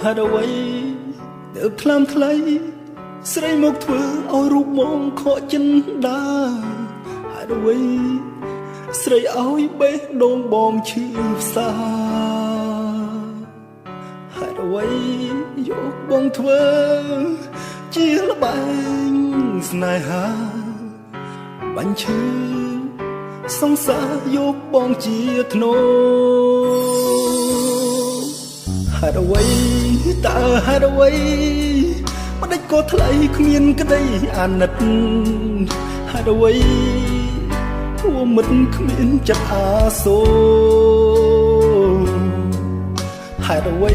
ហេតុអ្វីទើបថ្លើមថ្លៃស្រីមកធ្វើឲ្យរូបមងខកចិនដាហេតុអ្វីស្រីឲ្យបេះដូងបងឈឺផ្សាហេតុអ្វីយកបងធ្វើជាល្បែងស្នេហាបាញ់ឈឺសង្សារយកបងជាធ្នូហេតុអ្វីតើហេតុអ្វីមិនដេចក៏ថ្លៃគ្មានក្តីអាណិតហេតុអ្វីព្រោះមិនគ្មានចិត្តអាសូរហេតុអ្វី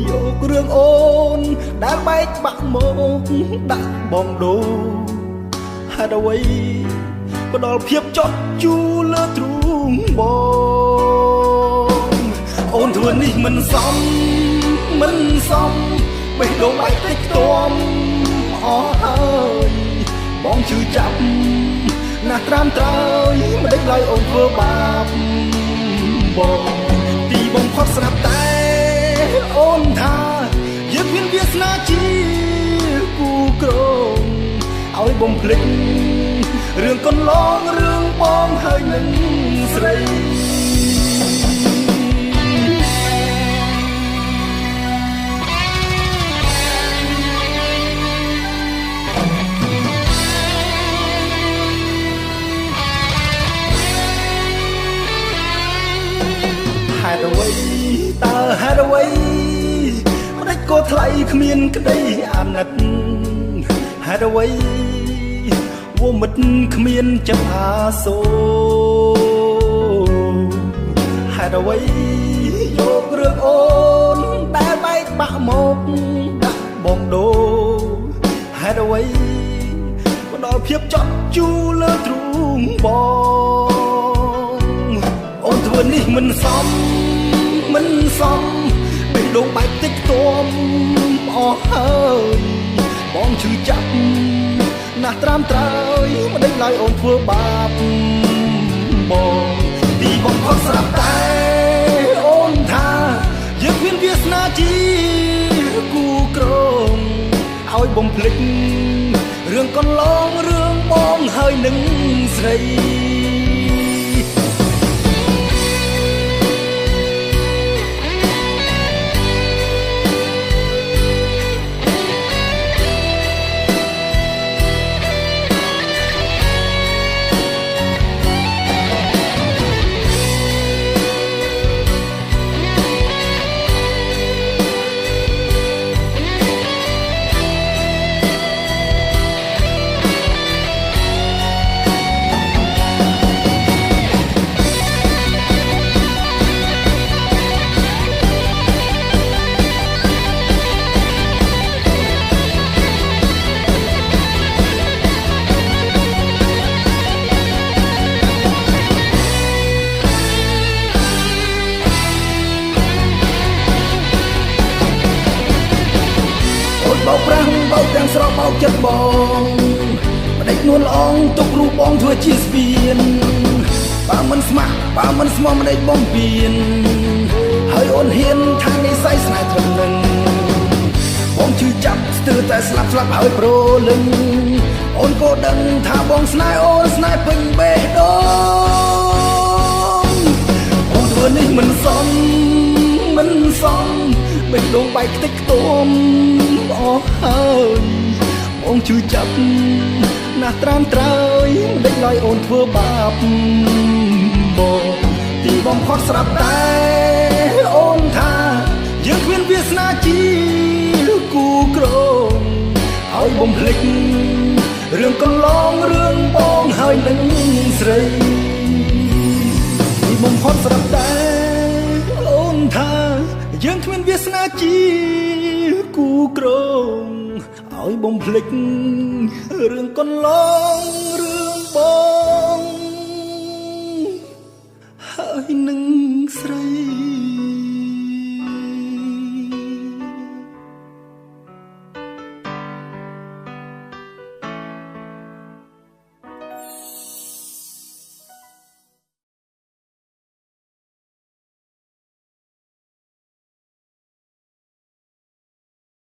យករឿងអូនដែលបែកបាក់មកដាក់បងដូរហេតុអ្វីផ្ដល់ភាពចត់ជូរលើទ្រូងបងអូនធ្វើនេះមិនសមបេះដូងបែកតិចខ្ទាំអស់ហើយបងជឿចាប់ណាស់ត្រាំត្រើយមិនដេចឡើយអូនធ្វើបាបបងទីបងផុតស្រាប់តែអូនថាយើងមានវាសនាជាគូក្រងឲ្យបំភ្លេចរឿងកន្លងរឿងបងហើយនឹងស្រីហេតុអ្វីតើហេតុអ្វីមិនដេចក៏ថ្លៃគ្មានក្តីអាណិតហេតុអ្វីវមិត្តគ្មានចិត្តអាសូរហេតុអ្វីយករឿងអូនដែលបែកបាក់មកដាក់បងដូរហេតុអ្វីផ្ដល់ភាពចត់ជូរលើទ្រូងបងអូនធ្វើនេះមិនសមបេះដូងបែកតិចខ្ទាំអស់ហើយបងឈឺចាប់ណាស់ត្រាំត្រើយមិនដេចឡើយអូនធ្វើបាបបងទីបងផុតស្រាប់តែអូនថាយើងមានវាសនាជាគូក្រងឲ្យបំភ្លេចរឿងកន្លងរឿងបងហើយនឹងស្រីបោកប្រាំងបោកទាំងស្រោបបោកចិត្តបងមិនដេចនួនល្អងទុករូបបងធ្វើជាស្ពានបើមិនស្មោះមិនដេចបងពៀនហើយអូនហ៊ានថានិស័យស្នេហ៍ត្រឹមនឹងបងជឿចាប់ស្ទើរតែស្លាប់ហើយប្រលឹងអូនក៏ដឹងថាបងស្នេហ៍អូនស្នេហ៍ពេញបេះដូងអូនធ្វើនេះមិនសមបេះដូងបែកខ្ទេចខ្ទាំអស់ហើយបងជឿចាប់ណាស់ត្រាំត្រើយមិនដេចឡើយអូនធ្វើបាបបងទីបងផុតស្រាប់តែអូនថាយើងគ្មានវាសនាជាគូក្រងឲ្យបំភ្លេចរឿងកន្លងរឿងបងហើយនឹងស្រីទីបងផុតស្រាប់តែអូនថាយើងគ្មានវាសនាជាគូក្រងឲ្យបំភ្លេចរឿងកន្លងរឿងបង